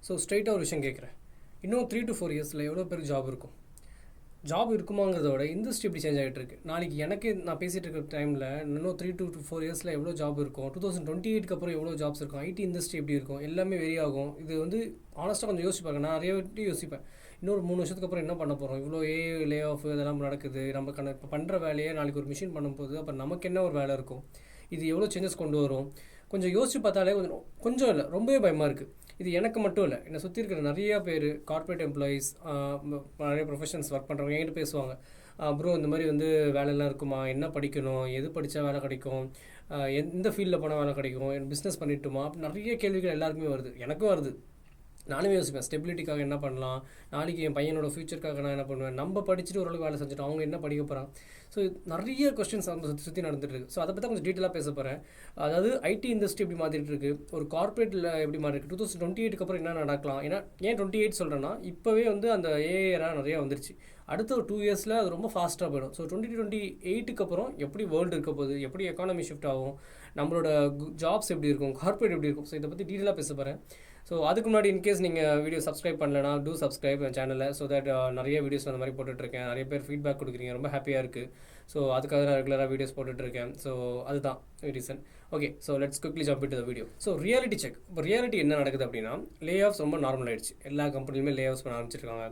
So ஸ்ட்ரைட்டாக ஒரு விஷயம் கேட்குறேன். இன்னும் 3 to 4 இயர்ஸில் எவ்வளோ பேருக்கு ஜாப் இருக்கும்? ஜாப் இருக்குமாங்கிறத விட இண்டஸ்ட்ரி எப்படி சேஞ்ச் ஆகிட்டு இருக்கு. நாளைக்கு எனக்கு நான் பேசிகிட்டு இருக்கிற டைமில் இன்னும் 3 to 4 இயர்ஸில் எவ்வளோ ஜாப் இருக்கும், 2028 அப்புறம் எவ்வளோ ஜாப்ஸ் இருக்கும், ஐடி இண்டஸ்ட்ரி எப்படி இருக்கும், எல்லாமே வெரி ஆகும். இது வந்து ஆனஸ்ட்டாக கொஞ்சம் யோசிப்பாங்க. நான் நிறைய வாட்டி யோசிப்பேன், இன்னொரு 3 வருஷத்துக்கு அப்புறம் என்ன பண்ண போகிறோம், இவ்வளோ லே ஆஃப் இதெல்லாம் நடக்குது, நம்ம இப்போ பண்ணுற வேலையை நாளைக்கு ஒரு மிஷின் பண்ணும்போது அப்போ நமக்கு என்ன ஒரு வேலை இருக்கும், இது எவ்வளோ சேஞ்சஸ் கொண்டு வரும். கொஞ்சம் யோசிச்சு பார்த்தாலே கொஞ்சம் இல்லை ரொம்பவே பயமாக இருக்குது. இது எனக்கு மட்டும் இல்லை, என்னை சுற்றி இருக்கிற நிறையா பேர், கார்ப்பரேட் எம்ப்ளாயீஸ், நிறைய ப்ரொஃபஷன்ஸ் ஒர்க் பண்ணுறவங்க என்கிட்ட பேசுவாங்க. ப்ரோ இந்த மாதிரி வந்து வேலையெல்லாம் இருக்குமா, என்ன படிக்கணும், எது படித்தா வேலை கிடைக்கும், எந்த ஃபீல்டில் போனால் வேலை கிடைக்கும், பிஸ்னஸ் பண்ணிட்டுமா, நிறைய கேள்விகள் எல்லாருக்குமே வருது, எனக்கும் வருது. நானுமே யோசிப்பேன், ஸ்டெபிலிட்டிக்காக என்ன பண்ணலாம், நாளைக்கு என் பையனோட ஃபியூச்சருக்காக நான் என்ன பண்ணுவேன், நம்ம படிச்சுட்டு ஓரளவுக்கு வேலை செஞ்சுட்டு அவங்க என்ன படிக்க போகிறாங்க. ஸோ நிறைய கொஸ்டின்ஸ் அவங்க சுற்றி நடந்துட்டு இருக்கு. ஸோ அதை பற்றி கொஞ்சம் டீட்டெயிலாக பேச போகிறேன். அதாவது ஐடி இண்டஸ்ட்ரி எப்படி மாற்றிட்டு இருக்கு, ஒரு கார்பரேட்டில் எப்படி மாறி இருக்கு, 2028 அப்புறம் என்ன நடக்கலாம். ஏன்னா ஏன் 28 சொல்கிறேன்னா, இப்போவே வந்து அந்த ஏஐரா நிறையா வந்துருச்சு. அடுத்த ஒரு 2 இயர்ஸில் அது ரொம்ப ஃபாஸ்ட்டாக போயிடும். ஸோ 2028 அப்புறம் எப்படி வேர்ல்டு இருக்க போகுது, எப்படி எக்கானமி ஷிஃப்ட் ஆகும், நம்மளோட ஜாப்ஸ் எப்படி இருக்கும், கார்பரேட் எப்படி இருக்கும். ஸோ இதை பற்றி டீட்டெயிலாக பேச போகிறேன். ஸோ அதுக்கு முன்னாடி இன்கேஸ் நீங்கள் வீடியோ சப்ஸ்கிரைப் பண்ணலன்னா டூ சப்ஸ்கிரைப் என் சேனலில். ஸோ தட் நிறைய வீடியோஸ் அந்த மாதிரி போட்டுட்ருக்கேன், நிறைய பேர் ஃபீட்பேக் கொடுக்குறீங்க, ரொம்ப ஹாப்பியாக இருக்குது. ஸோ அதுக்காக நான் ரெகுலராக வீடியோஸ் போட்டுட்ருக்கேன். ஸோ அதுதான் reason. Okay, so let's quickly jump into the video. So reality check. இப்போ ரியாலிட்டி என்ன நடக்குது அப்படின்னா, லே ஆஃப்ஸ் ரொம்ப நார்மல் ஆகிடுச்சு. எல்லா கம்பெனிலுமே லே ஆஃப்ஸ் பண்ண ஆரம்பிச்சிருக்காங்க.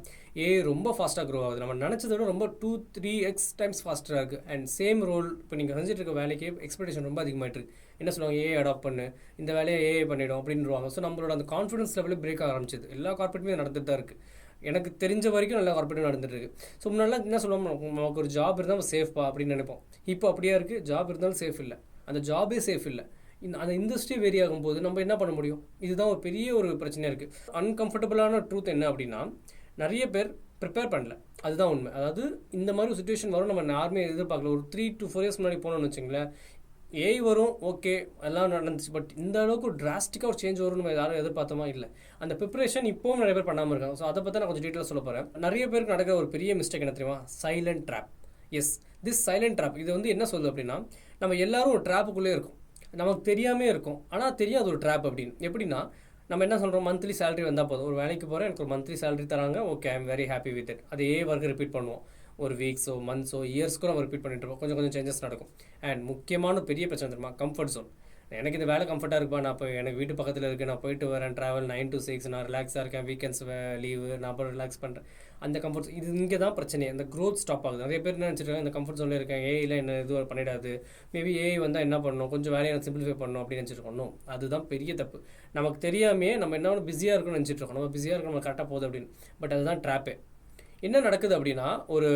ரொம்ப ஃபாஸ்ட்டாக க்ரோ ஆகுது. நம்ம நினச்சதை விட ரொம்ப 2-3x டைம்ஸ் ஃபாஸ்ட்டாக இருக்குது. அண்ட் சேம் ரோல் இப்போ நீங்கள் செஞ்சுட்டு இருக்க வேலைக்கு எக்ஸ்பெக்டேஷன் ரொம்ப அதிகமாகிட்டு இருக்கு. என்ன சொல்லுவாங்க, ஏஐ அடாப்ட் பண்ணு, இந்த வேலையை ஏஐ பண்ணிடும் அப்படின்வாங்க. ஸோ நம்மளோட அந்த கான்ஃபிடன்ஸ் லெவலே பிரேக் ஆக ஆரம்பிச்சிது. எல்லா கார்பரேட்டுமே நடந்துட்டு தான் இருக்குது. எனக்கு தெரிஞ்ச வரைக்கும் நல்லா கார்பரேட்டும் நடந்துட்டு இருக்கு. ஸோ முன்னாடிலாம் என்ன சொல்லுவோம், நமக்கு ஒரு ஜாப் இருந்தால் சேஃபா அப்படின்னு நினைப்போம். இப்போ அப்படியா இருக்குது, ஜாப் இருந்தாலும் சேஃப் இல்லை, அந்த ஜாபே சேஃப் இல்லை. அந்த இண்டஸ்ட்ரி வேரி ஆகும்போது நம்ம என்ன பண்ண முடியும்? இதுதான் ஒரு பெரிய ஒரு பிரச்சனையாக இருக்குது. அன்கம்ஃபர்டபுளான ட்ரூத் என்ன அப்படின்னா, நிறைய பேர் ப்ரிப்பேர் பண்ணல, அதுதான் உண்மை. அதாவது இந்த மாதிரி ஒரு சுச்சுவேஷன் வரும் நம்ம யாருமே எதிர்பார்க்கல. ஒரு 3 to 4 இயர்ஸ் முன்னாடி போனோம்னு வச்சுங்களேன், ஏஐ வரும், ஓகே எல்லாம் நடந்துச்சு. பட் இந்த அளவுக்கு ஒரு டிராஸ்டிக்காக ஒரு சேஞ்ச் வரும் நம்ம யாரும் எதிர்பார்த்தோமா இல்லை. அந்த ப்ரிப்பரேஷன் இப்போவும் நிறைய பேர் பண்ணாமல் இருக்காங்க. ஸோ அதை பற்றி நான் கொஞ்சம் டீட்டெயிலாக சொல்ல போகிறேன். நிறைய பேருக்கு நடக்கிற ஒரு பெரிய மிஸ்டேக் என்ன தெரியுமா, silent trap. Yes, this silent trap. இது வந்து என்ன சொல்லுது அப்படின்னா, நம்ம எல்லாரும் ஒரு ட்ராப்புக்குள்ளே இருக்கும், நமக்கு தெரியாமே இருக்கும், ஆனால் தெரியாது ஒரு ட்ராப் அப்படின்னு. எப்படின்னா, நம்ம என்ன சொல்கிறோம், மந்த்லி சேலரி வந்தால் போதும், ஒரு வேலைக்கு போகிறேன், எனக்கு ஒரு மந்த்லி சேலரி தராங்க, okay I am very happy with it. அதே ஒர்க்கு ரிப்பீட் பண்ணுவோம், ஒரு வீக்ஸோ மந்த்ஸோ இயர்ஸ்க்கோ நம்ம ரிப்பீட் பண்ணிட்டு இருப்போம். கொஞ்சம் சேஞ்சஸ் நடக்கும். அண்ட் முக்கியமான பெரிய பிரச்சனை தெரியுமா, கம்ஃபர்ட் ஜோன். எனக்கு இந்த வேலை கம்ஃபர்ட்டாக இருக்குப்பா, நான் இப்போ எனக்கு வீட்டு பக்கத்தில் இருக்குது, நான் போயிட்டு வரேன், ட்ராவல் 9 to 6, நான் ரிலாக்ஸாக இருக்கேன், வீக்கெண்ட்ஸ் லீவு, நான் அப்புறம் ரிலாக்ஸ் பண்ணுறேன். அந்த கம்ஃபர்ட் இது இங்கே தான் பிரச்சனையே, அந்த க்ரோத் ஸ்டாப் ஆகுது. நிறைய பேர் என்ன நினச்சிருக்காங்க, இந்த கம்ஃபர்ட் ஜோனில் இருக்கேன், ஏஐயில் என்ன இது பண்ணிடாது, மேபி ஏஐ வந்தால் என்ன பண்ணணும், கொஞ்சம் வேலையை நான் சிம்பிளிஃபை பண்ணணும் அப்படின்னு நினச்சிருக்கணும். அதுதான் பெரிய தப்பு. நமக்கு தெரியாமே நம்ம என்ன பிஸியாக இருக்கணும்னு நினச்சிட்ருக்கோம், நம்ம பிஸியாக இருக்கணும், நம்ம கரெக்டாக போகுது அப்படின்னு. பட் அதுதான் ட்ராப்பே. என்ன நடக்குது அப்படின்னா, ஒரு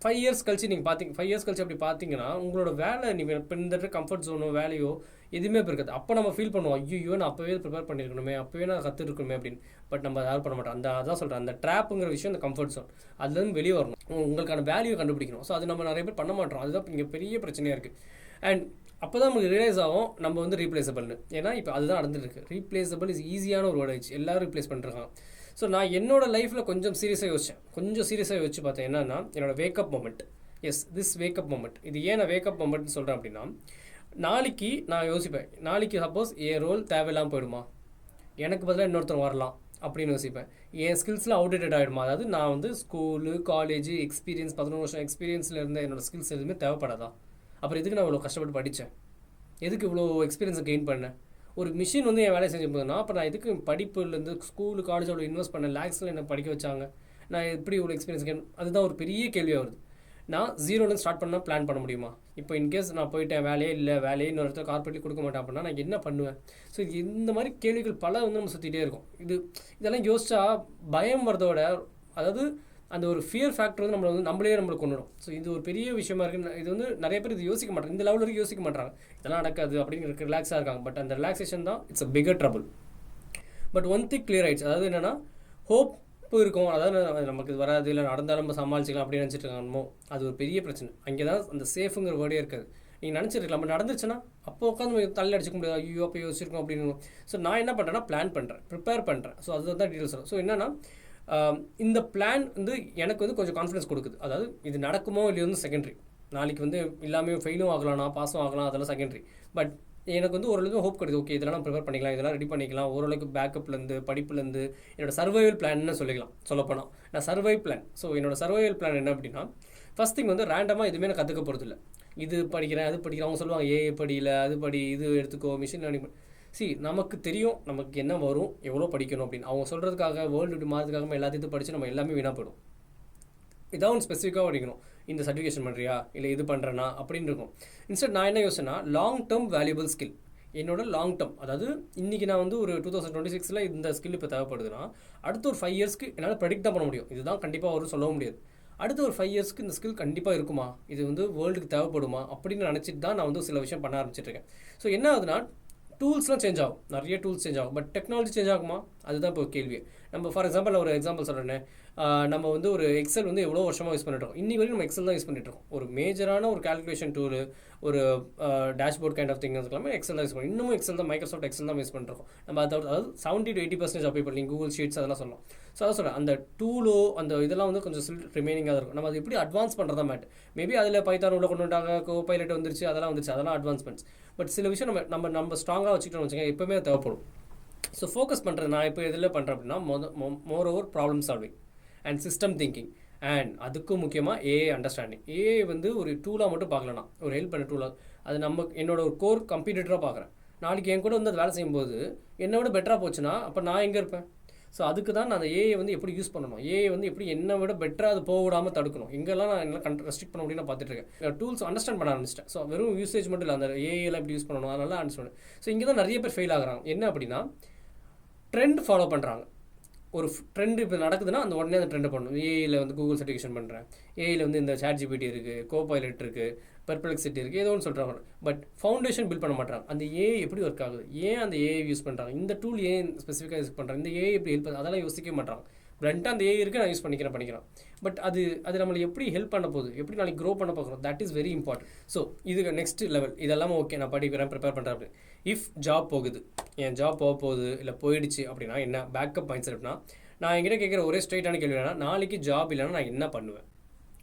5 இயர்ஸ் கழிச்சு நீங்கள் 5 இயர்ஸ் கழிச்சு அப்படி பார்த்தீங்கன்னா, உங்களோட வேலை நீங்கள் இப்போ இந்த கம்ஃபர்ட் ஜோனோ வேலையோ எதுவுமே இப்போ இருக்காது. அப்போ நம்ம ஃபீல் பண்ணுவோம், ஐயோ நான் அப்போவே ப்ரிப்பேர் பண்ணியிருக்கணுமே, அப்போவே நான் கற்றுருக்கணுமே அப்படின்னு. பட் நம்ம யாரும் பண்ண மாட்டோம். அதான் சொல்கிறேன், அந்த ட்ராப்புங்கிற விஷயம், அந்த கம்ஃபர்ட் ஜோன், அதுலேருந்து வெளியே வரணும், உங்களுக்கான வேல்யூ கண்டுபிடிக்கணும். ஸோ அது நம்ம நிறைய பேர் பண்ண மாட்டோம். அதுதான் இங்கே பெரிய பிரச்சனையாக இருக்குது. அண்ட் அப்போ தான் நமக்கு ரியலைஸ் ஆகும் நம்ம வந்து ரீப்ளேசபிள்னு. ஏன்னா இப்போ அதுதான் நடந்துட்டு இருக்கு. ரீப்ளேசபிள் இஸ் ஈஸியான ஒரு வேர்ட் ஆயிடுச்சு, எல்லாரும் ரீப்ளேஸ் பண்ணிருக்காங்க. ஸோ நான் என்னோட லைஃப்பில் கொஞ்சம் சீரியஸாக யோசிச்சு பார்த்தேன். என்னன்னா, என்னோட wakeup moment. Yes, this wakeup moment. இது ஏன் நான் வேக்கப் மொமெண்ட்னு சொல்கிறேன் அப்படின்னா, நாளைக்கு நான் யோசிப்பேன், நாளைக்கு சப்போஸ் என் ரோல் தேவையில்லாமல் போயிடுமா, எனக்கு பதிலாக இன்னொருத்தர் வரலாம் அப்படின்னு யோசிப்பேன். என் ஸ்கில்ஸ்லாம் அவுடேட்டட் ஆகிடுமா, அதாவது நான் வந்து ஸ்கூலு காலேஜ் எக்ஸ்பீரியன்ஸ் 11 வருஷம் எக்ஸ்பீரியன்ஸில் இருந்த என்னோட ஸ்கில்ஸ் எதுவுமே தேவைப்படாதா, அப்புறம் எதுக்கு நான் இவ்வளோ கஷ்டப்பட்டு படித்தேன், எதுக்கு இவ்வளோ எக்ஸ்பீரியன்ஸை கெயின் பண்ணேன். ஒரு மிஷின் வந்து என் வேலையை செஞ்சு போதுன்னா, அப்போ நான் இதுக்கு படிப்புலேருந்து ஸ்கூலு காலேஜ் அவ்வளோ இன்வெஸ்ட் பண்ணேன், லேக்ஸில் என்ன படிக்க வச்சாங்க, நான் எப்படி இவ்வளோ எக்ஸ்பீரியன்ஸ் கெயின். அதுதான் ஒரு பெரிய கேள்வியாக வருது. நான் ஜீரோலேருந்து ஸ்டார்ட் பண்ணால் பிளான் பண்ண முடியுமா? இப்போ இன்கேஸ் நான் போயிட்டேன், வேலையே இன்னொரு இடத்துல கார்பரேட்லி கொடுக்க மாட்டேன் அப்படின்னா நான் என்ன பண்ணுவேன்? ஸோ இந்த மாதிரி கேள்விகள் பல வந்து நம்ம சுற்றிட்டே இருக்கும். இதெல்லாம் யோசிச்சா பயம் வரதோட, அதாவது அந்த ஒரு ஃபியர் ஃபேக்டர் வந்து நம்மளை கொண்டுடும். ஸோ இது ஒரு பெரிய விஷயமா இருக்குது. இது வந்து நிறைய பேர் இது யோசிக்க மாட்டாங்க, இந்த லெவலில் வரைக்கும் யோசிக்க மாட்டாங்க, இதெல்லாம் நடக்காது அப்படின்னு ரிலாக்ஸாக இருக்காங்க. பட் அந்த ரிலாக்ஸேஷன் தான் it's a bigger trouble. But one thing clear ஆயிடுச்சு. அதாவது என்னென்னா, ஹோப் இருக்கும், அதாவது நமக்கு இது வராது, இல்லை நடந்தாலும் நம்ம சமாளிச்சிக்கலாம் அப்படின்னு நினச்சிட்டு இருக்காங்க. அது ஒரு பெரிய பிரச்சனை. அங்கே தான் அந்த சேஃபுங்கிற வேர்டே இருக்காது. நீங்கள் நினச்சிருக்கலாம், நம்ம நடந்துச்சுன்னா அப்போ உட்காந்து தள்ளி அடிச்சிக்க முடியாது, ஐயோ அப்போ யோசிச்சிருக்கோம் அப்படின்னு. ஸோ நான் என்ன பண்ணுறேன்னா, பிளான் பண்ணுறேன், ப்ரிப்பேர் பண்ணுறேன். ஸோ அதுதான் டீட்டெயில்ஸ் சொல்கிறேன். ஸோ என்னென்னா, இந்த பிளான் வந்து எனக்கு வந்து கொஞ்சம் கான்ஃபிடன்ஸ் கொடுக்குது. அதாவது இது நடக்குமோ இல்லையோ வந்து செகண்டரி. நாளைக்கு வந்து எல்லாமே ஃபெயிலும் ஆகலாம், நான் பாஸும் ஆகலாம், அதெல்லாம் செகண்டரி. பட் எனக்கு வந்து ஓரளவுக்கு ஹோப் கிடையாது. ஓகே, இதெல்லாம் ப்ரிப்பேர் பண்ணிக்கலாம், இதெல்லாம் ரெடி பண்ணிக்கலாம், ஓரளவுக்கு பேக்கப்லேருந்து படிப்புலேருந்து என்னோட சர்வைவல் பிளான்னு சொல்லிக்கலாம். சொல்லப்போனால் நான் சர்வைவ் பிளான். ஸோ என்னோட சர்வைவல் பிளான் என்ன அப்படின்னா, ஃபஸ்ட் திங் வந்து ரேண்டமாக எதுவுமே நான் கற்றுக்க போகிறது இல்லை. இது படிக்கிறேன், அது படிக்கிறேன், அவங்க சொல்லுவாங்க ஏஐ படியில் அது படி, இது எடுத்துக்கோ, மிஷின் லேர்னிங். நமக்கு தெரியும் நமக்கு என்ன வரும், எவ்வளோ படிக்கணும் அப்படின்னு. அவங்க சொல்கிறதுக்காக வேர்ல்டு இப்படி மாறதுக்காக எல்லாத்தையும் படித்து நம்ம எல்லாமே வீணாக போயிடும். இதான் ஒன்று ஸ்பெசிஃபிக்காக படிக்கணும். இந்த சர்டிஃபிகேஷன் பண்ணுறியா, இல்லை இது பண்ணுறேன்னா அப்படின்னு இருக்கும். இன்ஸ்டன்ட் நான் என்ன யோசனை, லாங் டேர்ம் வேல்யூபிள் ஸ்கில். என்னோட லாங் டேர்ம், அதாவது இன்றைக்கி நான் வந்து ஒரு 2026 இந்த ஸ்கில் இப்போ தேவைப்படுதுன்னா, அடுத்த ஒரு 5 இயர்ஸ்க்கு என்னால் ப்ரெடிக்ட் தான் பண்ண முடியும். இதுதான் கண்டிப்பாக வரும் சொல்லவும் முடியாது. அடுத்த ஒரு 5 இயர்ஸ்க்கு இந்த ஸ்கில் கண்டிப்பாக இருக்குமா, இது வந்து வேர்ல்டுக்கு தேவைப்படுமா அப்படின்னு நினச்சிட்டு தான் நான் வந்து சில விஷயம் பண்ண ஆரம்பிச்சிட்ருக்கேன். ஸோ என்ன ஆகுதுன்னா, டூல்ஸ்லாம் சேஞ்ச் ஆகும், நிறைய டூல்ஸ் சேஞ்ச் ஆகும், பட் டெக்னாலஜி சேஞ்ச் ஆகுமா, அதுதான் இப்போ கேள்வி. நம்ம ஃபார் எக்ஸாம்பிள் ஒரு எக்ஸாம்பிள் சொல்கிறேன்னே, நம்ம வந்து ஒரு எக்ஸல் வந்து எவ்வளோ வருஷமாக யூஸ் பண்ணிட்டுருக்கோம். இன்னி வரைக்கும் நம்ம எக்ஸல் தான் யூஸ் பண்ணிட்டுருக்கோம். ஒரு மேஜரான ஒரு கால்குலேஷன் டூலு, ஒரு டேஷ்போர்ட் கைண்ட் ஆஃப் திங் எல்லாமே எக்ஸல் தான் யூஸ் பண்ணி, இன்னமும் எக்ஸல் தான், மைக்ரோசாஃப்ட் எக்ஸல் தான் யூஸ் பண்ணிருக்கோம். நம்ம அதாவது 70 to 80% அப்ளை பண்ணி கூகுள் ஷீட்ஸ் அதெல்லாம் சொல்லலாம். ஸோ அதான் சொல்கிறேன், அந்த டூலோ அந்த இதெல்லாம் வந்து கொஞ்சம் ஸ்டில் ரிமைனிங்காக இருக்கும். நம்ம அது எப்படி அட்வான்ஸ் பண்ணுறதா மேட். மேபி அதில் பைத்தான் உள்ள கொண்டு வந்தாங்க, கோபைலட் வந்துருச்சு, அதெல்லாம் வந்துருச்சு, அதெல்லாம் அட்வான்ஸ்மெண்ட்ஸ். பட் சில விஷயம் நம்ம ஸ்ட்ராங்காக வச்சுக்கிட்டோம்னு வச்சுக்கோங்க, எப்போவுமே தேவைப்படும். ஸோ ஃபோக்கஸ் பண்ணுறது நான் இப்போ எதில் பண்ணுறேன் அப்படின்னா, more over problem solving and system thinking, and அதுக்கும் முக்கியமாக ஏஐ அண்டர்ஸ்டாண்டிங். ஏஐ வந்து ஒரு டூலாக மட்டும் பார்க்கலனா, ஒரு ஹெல்ப் பண்ண டூலாக, அது என்னோட ஒரு கோர் கம்ப்யூட்டராக பார்க்குறேன். நாளைக்கு என் கூட வந்து அது வேலை செய்யும்போது என்னை பெட்டராக போச்சுன்னா அப்போ நான் எங்கே இருப்பேன்? ஸோ அதுக்கு தான் நான் அந்த ஏஐ வந்து எப்படி யூஸ் பண்ணணும், ஏஐ வந்து எப்படி என்னை விட பெட்டராக அது போக விடாமல் தடுக்கணும், எங்கெல்லாம் நான் என்ன ரெஸ்ட்ரிக்ட் பண்ண முடியும் நான் பார்த்துட்ருக்கேன். டூல்ஸ் அண்டர்ஸ்டாண்ட் பண்ண ஆரம்பிச்சிட்டேன். ஸோ வெறும் யூசேஜ் மட்டும் இல்லை, அந்த ஏஐலாம் எப்படி யூஸ் பண்ணணும் அதெல்லாம் அண்டர்ஸ்டாண்ட். ஸோ இங்கே தான் நிறைய பேர் ஃபெயில் ஆகுறாங்க. என்ன அப்படின்னா, ட்ரெண்ட் ஃபாலோ பண்ணுறாங்க. ஒரு ட்ரெண்ட் இப்போ நடக்குதுன்னா அந்த உடனே அந்த ட்ரெண்டை பண்ணணும். ஏஐயில் வந்து கூகுள் சர்டிஃபிகேஷன் பண்ணுறேன், ஏஐயில் வந்து இந்த சாட்ஜிபிடி இருக்குது, கோபைலட் இருக்குது, பெர்ப்ளெக்சிட்டி இருக்குது, ஏதோ ஒன்று சொல்கிறாங்க. பட் ஃபவுண்டேஷன் பில்ட் பண்ண மாட்டாங்க. அந்த ஏஐ எப்படி ஒர்க் ஆகுது, ஏன் அந்த ஏஐ யூஸ் பண்ணுறாங்க, இந்த டூல் ஏன் ஸ்பெசிஃபிக்காக யூஸ் பண்ணுறாங்க, இந்த ஏஐ எப்படி ஹெல்ப், அதெல்லாம் யோசிக்க மாட்டாங்க. பிளண்ட்டாக அந்த ஏஐ இருக்குது, நான் யூஸ் பண்ணிக்கிறேன். பட் அது நம்மளை எப்படி ஹெல்ப் பண்ண போகுது, எப்படி நாளைக்கு க்ரோ பண்ண பார்க்குறோம், that is very important. So இதுக்கு நெக்ஸ்ட் லெவல் இதெல்லாம் ஓகே, நான் படிக்கிறேன், ப்ரிப்பேர் பண்ணுறேன் அப்படி. இஃப் ஜாப் போகுது, என் ஜாப் போகுது இல்லை போயிடுச்சு அப்படின்னா என்ன பேக்கப் மைண்ட் செட்னா, நான் என்கிட்ட கேட்குற ஒரே ஸ்ட்ரைட்டான கேள்வி என்னன்னா, நாளைக்கு ஜாப் இல்லைன்னா நான் என்ன பண்ணுவேன்?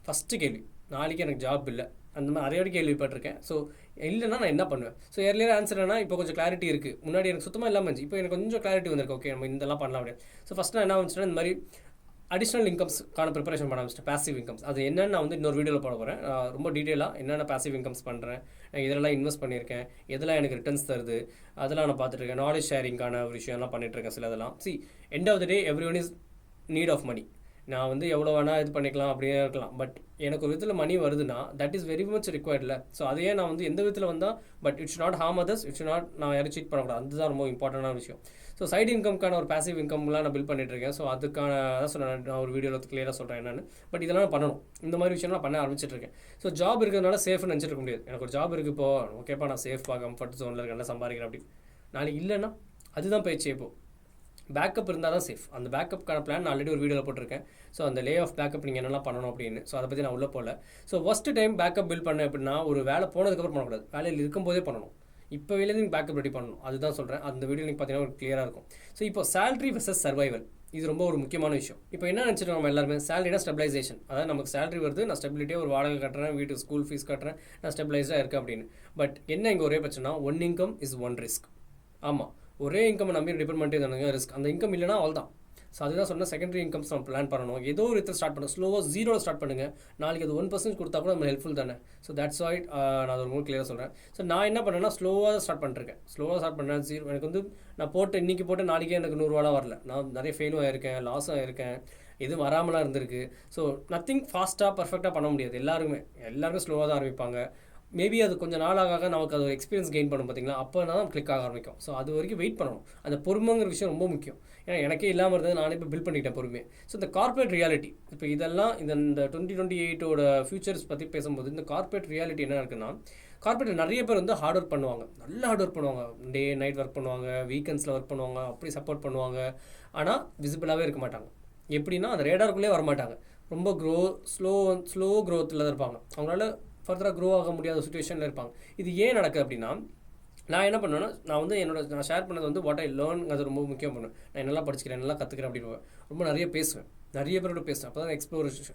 ஃபஸ்ட்டு கேள்வி, நாளைக்கு எனக்கு ஜாப் இல்லை, அந்த மாதிரி நிறைய கேள்விப்பட்டிருக்கேன். ஸோ இல்லைன்னா நான் என்ன பண்ணுவேன்? ஸோ ஏர்லியர் ஆன்சர்னா இப்போ கொஞ்சம் கிளாரிட்டி இருக்குது, முன்னாடி எனக்கு சுத்தமாக இல்லாமல் இருந்துச்சு, இப்போ எனக்கு கொஞ்சம் கிளாரிட்டி வந்திருக்கு. ஓகே, நம்ம இதெல்லாம் பண்ணலாம் அப்படியே. ஸோ ஃபஸ்ட் நான் என்ன வந்துச்சுன்னா, இந்த மாதிரி அடிஷ்னல் இன்கம்ஸ்க்கான ப்ரிப்பரேஷன் பண்ண ஆரம்பிச்சிட்டேன். பாசிவ் இன்கம்ஸ் அது என்னென்னு நான் வந்து இன்னொரு வீடியோவில் போட போகிறேன். ரொம்ப டீட்டெயிலாக என்னென்ன பாசிவ் இன்கம்ஸ் பண்ணுறேன், நான் இதெல்லாம் இன்வெஸ்ட் பண்ணியிருக்கேன், எதெல்லாம் எனக்கு ரிட்டர்ன்ஸ் தருது, அதெல்லாம் நான் பார்த்துட்ருக்கேன். நாலேஜ் ஷேரிங்கான ஒரு விஷயம்லாம் பண்ணிட்டுருக்கேன். சில இதெல்லாம் end of the day everyone is need of money. நான் வந்து எவ்வளோ வேணால் இது பண்ணிக்கலாம் அப்படியே இருக்கலாம். பட் எனக்கு ஒரு விதத்தில் மணி வருதுன்னா தட் இஸ் வெரி மச் ரிக்வயர்டில். ஸோ அதையே நான் வந்து எந்த விதத்தில் வந்தால், but it's not harm others, it's not நான் யாரும் சீட் பண்ணக்கூடாது. அதுதான் ரொம்ப இம்பார்ட்டண்டான விஷயம். ஸோ சைடு இன்கம்க்கான ஒரு பாசிவ் இன்கம்லாம் நான் பில்ட் பண்ணிட்டுருக்கேன். ஸோ அதுக்கான அதான் சொன்னேன், நான் ஒரு வீடியோவில் கிளியராக சொல்கிறேன் என்னென்னு. பட் இதெல்லாம் நான் பண்ணணும், இந்த மாதிரி விஷயம்லாம் பண்ண ஆரம்பிச்சிட்ருக்கேன். ஸோ ஜாப் இருக்கிறதுனால சேஃப்னு நினச்சிட்டு இருக்க முடியாது. எனக்கு ஒரு ஜாப் இருக்குது இப்போ, ஓகேப்பா நான் சேஃபாக கம்ஃபர்ட் ஜோனில் இருக்கேன், சம்பாதிக்கிறேன் அப்படி. நாளைக்கு இல்லைன்னா அதுதான் பேச்சு. இப்போது பேக்கப் இருந்தால் தான் சேஃப். அந்த பேக்கப்புக்கான பிளான் நான் ஆல்ரெடி ஒரு வீடியோவில் போட்டிருக்கேன். ஸோ அந்த லே ஆஃப் பேக்கப் நீங்கள் என்னெல்லாம் பண்ணணும் அப்படின்னு. ஸோ அதை பற்றி நான் உள்ளே போகல. So first time backup build பண்ணேன் அப்படின்னா, ஒரு வேலை போனதுக்கப்புறம் பண்ணக்கூடாது, வேலையில் இருக்கும்போதே பண்ணணும். இப்போவேலேருந்து நீங்கள் பேக்கப் ரெடி பண்ணணும், அதுதான் சொல்கிறேன். அந்த வீடியோ நீங்கள் பார்த்தீங்கன்னா ஒரு கிளியராக இருக்கும். ஸோ இப்போ சேலரி வெர்சஸ் சர்வைவல், இது ரொம்ப ஒரு முக்கியமான விஷயம். இப்போ என்ன நினச்சிட்டு நம்ம எல்லாருமே, சேலரினா ஸ்டெபிலைசேஷன், அதாவது நமக்கு சேலரி வருது, நான் ஸ்டெபிலிட்டியாக ஒரு வாடகை கட்டுறேன், வீட்டுக்கு ஸ்கூல் ஃபீஸ் கட்டுறேன், நான் ஸ்டெபிலைஸாக இருக்கேன் அப்படின்னு. பட் என்ன இங்கே ஒரே பிரச்சனை, one income is one risk. ஆமாம், ஒரே இன்கம் நம்பி டிபெண்ட் பண்ணிட்டு இருந்தாங்க ரிஸ்க். அந்த இன்கம் இல்லைனா அவள் தான். ஸோ அதுதான் சொன்னால் செகண்டரி இன்கம்ஸ் நம்ம பிளான் பண்ணணும். ஏதோ ஒரு இடத்துல ஸ்டார்ட் பண்ணுங்கள், ஸ்லோவாக 0 ஸ்டார்ட் பண்ணுங்கள். நாளைக்கு அது 1% கொடுத்தா கூட நம்ம ஹெல்ப்ஃபுல் தானே. ஸோ தட்ஸ் வாய் நான் அது ரொம்ப கிளியராக சொல்கிறேன். ஸோ நான் என்ன பண்ணேன்னா, ஸ்லோவாக ஸ்டார்ட் பண்ணிருக்கேன். ஸ்லோவாக ஸ்டார்ட் பண்ணேன். 0 எனக்கு வந்து நான் இன்றைக்கி போட்டு நாளைக்கே எனக்கு 100 வரல. நான் நிறைய ஃபெயிலும் ஆயிருக்கேன், லாஸும் ஆயிருக்கேன், எதுவும் வராமலாம் இருந்திருக்கு. ஸோ நத்திங் ஃபாஸ்ட்டாக பர்ஃபெக்டாக பண்ண முடியாது. எல்லாருமே ஸ்லோவாக தான் ஆரம்பிப்பாங்க. மேபி அது கொஞ்சம் நாளாக நமக்கு அது ஒரு எக்ஸ்பீரியன்ஸ் கெயின் பண்ணும் பார்த்தீங்களா, அப்போ தான் கிளிக் ஆக ஆரம்பிக்கும். ஸோ அது வரைக்கும் வெயிட் பண்ணணும். அந்த பொறுமைங்கிற விஷயம் ரொம்ப முக்கியம். ஏன்னா எனக்கே இல்லாமல் இருந்தது, நானே இப்போ பில்ட் பண்ணிக்கிட்டேன் பொறுமையை. ஸோ இந்த கார்பரேட் ரியாலிட்டி, இப்போ இதெல்லாம் இந்த 2028 ஃபியூச்சர்ஸ் பற்றி பேசும்போது இந்த கார்பரேட் ரியாலிட்டி என்ன இருக்குன்னா, கார்பரேட் நிறைய பேர் வந்து ஹார்ட் ஒர்க் பண்ணுவாங்க, நல்லா ஹார்ட் ஒர்க் பண்ணுவாங்க, டே நைட் ஒர்க் பண்ணுவாங்க, வீக்கெண்ட்ஸில் ஒர்க் பண்ணுவாங்க, அப்படி சப்போர்ட் பண்ணுவாங்க. ஆனால் விசிபிளாகவே இருக்க மாட்டாங்க. எப்படின்னா அந்த ரேடாருக்குள்ளே வரமாட்டாங்க. ரொம்ப ஸ்லோ க்ரோத்தில் தான் இருப்பாங்க. அவங்களால ஃபர்தராக க்ரோ ஆக முடியாத சுச்சுவேஷனில் இருப்பாங்க. இது ஏன் நடக்குது அப்படின்னா, நான் என்ன பண்ணுவேன்னா, நான் ஷேர் பண்ணது வந்து வாட் ஐ லேர்ன், அது ரொம்ப முக்கியம் பண்ணுவேன். நான் என்னெல்லாம் படிச்சுக்கிறேன், என்னெல்லாம் கற்றுக்கிறேன் அப்படின்னு ரொம்ப நிறைய பேசுவேன். நிறைய பேரோட பேசுகிறேன். அப்போ தான்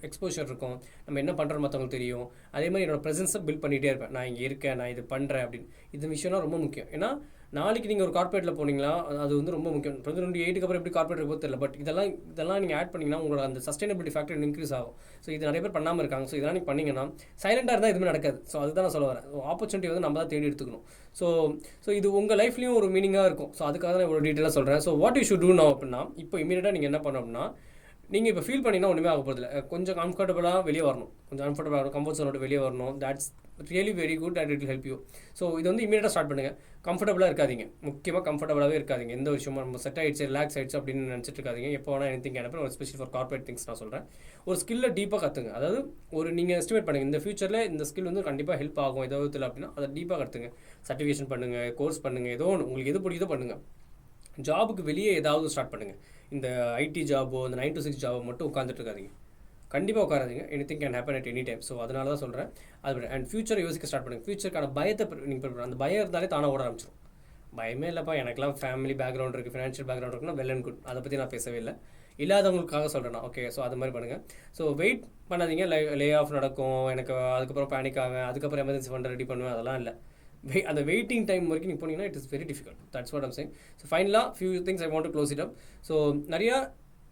எக்ஸ்போஷர் இருக்கும், நம்ம என்ன பண்ணுறோம் மற்றவங்களுக்கு தெரியும். அதே மாதிரி என்னோட ப்ரெசன்ஸை பில்ட் பண்ணிகிட்டே இருப்பேன். நான் இங்கே இருக்கேன், நான் இது பண்ணுறேன் அப்படின்னு. இந்த விஷயம்லாம் ரொம்ப முக்கியம். ஏன்னா நாளைக்கு நீங்கள் ஒரு கார்பரேட்டில் போனீங்களா, அது வந்து ரொம்ப முக்கியம். 2028 அப்புறம் எப்படி கார்பரேட் போக தெரியல, பட் இதெல்லாம் நீங்கள் ஆட் பண்ணிங்கன்னா உங்களோட அந்த சஸ்டைனபிலிட்டி ஃபேக்டர் இன்க்ரீஸ் ஆகும். ஸோ இது நிறைய பேர் பண்ணாமல் இருக்காங்க. ஸோ இதெல்லாம் நீங்கள் பண்ணிங்கன்னா சைலண்டாக இருந்தால் எதுவுமே நடக்காது. ஸோ அதுதான் நான் சொல்ல வரேன். ஆப்பர்ச்சுனிட்டி வந்து நம்ம தான் தேடி எடுத்துக்கணும். ஸோ இது உங்கள் லைஃப்லேயும் ஒரு மீனிங்காக இருக்கும். ஸோ அதுக்காக தான் இவ்வளோ டீட்டெயிலாக சொல்கிறேன். So what you should do now அப்படின்னா, இப்போ இமீடியட்டாக நீங்கள் என்ன பண்ணணும் அப்படின்னா, நீங்கள் இப்போ ஃபீல் பண்ணிங்கன்னா ஒன்றுமே ஆக போகிறதில்ல. கொஞ்சம் கம்ஃபர்டபுளாக வெளியே வரணும், கொஞ்சம் கம்ஃபர்டபுளாக கம்ஃபர்ட் ஜோனோட வெளியே வரணும். That's really very good and it will help you. So இது வந்து இமீடியட்டாக ஸ்டார்ட் பண்ணுங்கள். கம்ஃபர்டபுளாக இருக்காதீங்க, முக்கியமாக கம்ஃபர்டபுளாகவே இருக்காதீங்க. எந்த விஷயமும் நம்ம செட் ஆகிடுச்சு, ரிலாக்ஸ் ஆகிடுச்சு அப்படின்னு நினச்சிட்டு இருக்காதீங்க. எப்போ வேணால் எனி திங் ஒரு ஸ்பெஷல் ஃபார் கார்பரேட் திங்ஸ் நான் சொல்கிறேன். ஒரு ஸ்கில்லை டீப்பாக கற்றுங்க. அதாவது நீங்கள் எஸ்டிமேட் பண்ணுங்கள், இந்த ஃபியூச்சரில் இந்த ஸ்கில் வந்து கண்டிப்பாக ஹெல்ப் ஆகும் ஏதாவது இல்லை அப்படின்னா அதை டீப்பாக கற்றுங்க. சர்டிஃபிகேஷன் பண்ணுங்கள், கோர்ஸ் பண்ணுங்கள், ஏதோ ஒன்று உங்களுக்கு எது பிடிக்குதோ பண்ணுங்கள். ஜாபுக்கு வெளியே ஏதாவது ஸ்டார்ட் பண்ணுங்கள். இந்த ஐடி ஜாபோ, இந்த 9 to 6 ஜாபோ மட்டும் உட்காந்துட்டு இருக்காதீங்க. கண்டிப்பாக உட்காராதீங்க. Anything can happen at any time. So அதனால தான் சொல்கிறேன். அது அண்ட் ஃபியூச்சரை யோசிக்க ஸ்டார்ட் பண்ணுங்கள். ஃபியூச்சருக்கான பயத்தை நீங்கள் அந்த பயம் இருந்தாலே தானே ஓட ஆரம்பிச்சிடும். பயமே இல்லைப்பா, எனக்குலாம் ஃபேமிலி பேக்ரவுண்ட் இருக்குது, ஃபினான்ஷியல் பேக்ரவுண்ட் இருக்குன்னா வெல் அண்ட் குட். அதை பற்றி நான் பேசவே இல்லை. இல்லாதவங்களுக்காக சொல்கிறேன். ஓகே, ஸோ அது மாதிரி பண்ணுங்கள். ஸோ வெயிட் பண்ணாதீங்க. லே ஆஃப் நடக்கும், எனக்கு அதுக்கப்புறம் பேனிக் ஆவேன், அதுக்கப்புறம் எமர்ஜென்சி ஃபண்ட் ரெடி பண்ணுவேன், அதெல்லாம் இல்லை. அந்த வெயிட்டிங் டைம் வரைக்கும் நீங்கள் போனீங்கன்னா it is very difficult. That's what I'm saying. So ஃபைனலாக few things I want to close it up. So நிறையா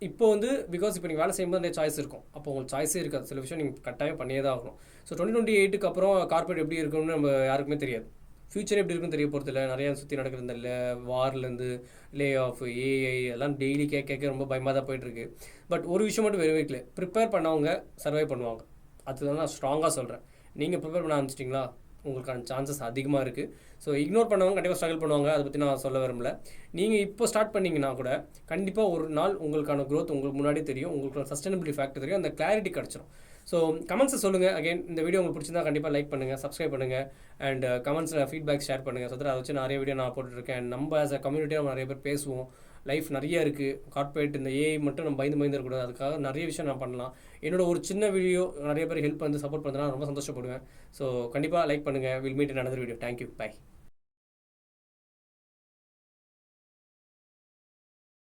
இப்போ வந்து பிகாஸ் இப்போ நீங்கள் வேலை செய்யும்போது நிறைய சாய்ஸ் இருக்கும். அப்போ உங்களுக்கு சாய்ஸே இருக்காது. சில விஷயம் நீங்கள் கட்டாயம் பண்ணியே தான் ஆகணும். ஸோ 2028 அப்புறம் கார்பரேட் எப்படி இருக்குன்னு நம்ம யாருக்குமே தெரியாது. ஃபியூச்சர் எப்படி இருக்குன்னு தெரிய போகிறதில்ல. நிறையா சுற்றி நடக்கிறது இல்லை, வார்லேருந்து லே ஆஃப், ஏஐ எல்லாம் டெய்லி கேட்க ரொம்ப பயமாக தான் போயிட்டுருக்கு. பட் ஒரு விஷயம் மட்டும் வெரி கிளியர், ப்ரிப்பேர் பண்ணவங்க சர்வை பண்ணுவாங்க. அதுதான் நான் ஸ்ட்ராங்காக சொல்கிறேன். நீங்கள் ப்ரிப்பேர் பண்ண ஆரம்பிச்சிட்டிங்களா, உங்களுக்கான சான்சஸ் அதிகமாக இருக்குது. ஸோ இக்னோர் பண்ணவங்க கண்டிப்பாக ஸ்ட்ரகிள் பண்ணுவாங்க. அதை பற்றி நான் சொல்ல விரும்பல. நீங்கள் இப்போ ஸ்டார்ட் பண்ணிங்கன்னா கூட கண்டிப்பாக ஒரு நாள் உங்களுக்கான க்ரோத் உங்களுக்கு முன்னாடி தெரியும், உங்களுக்கான சஸ்டைனபிலிட்டி ஃபேக்டர் தெரியும், அந்த கிளாரிட்டி கிடச்சிரும். ஸோ கமெண்ட்ஸை சொல்லுங்கள். அகைன் இந்த வீடியோ உங்களுக்கு பிடிச்சிருந்தா கண்டிப்பாக லைக் பண்ணுங்கள், சப்ஸ்கிரைப் பண்ணுங்கள், அண்ட் கமெண்ட்ஸில் ஃபீட்பேக் ஷேர் பண்ணுங்கள். ஸோ அதை வச்சு நிறைய வீடியோ நான் போட்டுருக்கேன். நம்ம ஆஸ் அ கம்யூனிட்டியாக நம்ம நிறைய பேர் பேசுவோம். லைஃப் நிறைய இருக்குது. கார்பரேட் இந்த ஏஐ மட்டும் நம்ம பயந்து இருக்கக்கூடாது. அதுக்காக நிறைய விஷயம் நான் பண்ணலாம். என்னோட ஒரு சின்ன வீடியோ நிறைய பேர் ஹெல்ப் வந்து சப்போர்ட் பண்ணுறதுனா ரொம்ப சந்தோஷப்படுவேன். ஸோ கண்டிப்பாக லைக் பண்ணுங்கள். Will meet in another video. Thank you. By.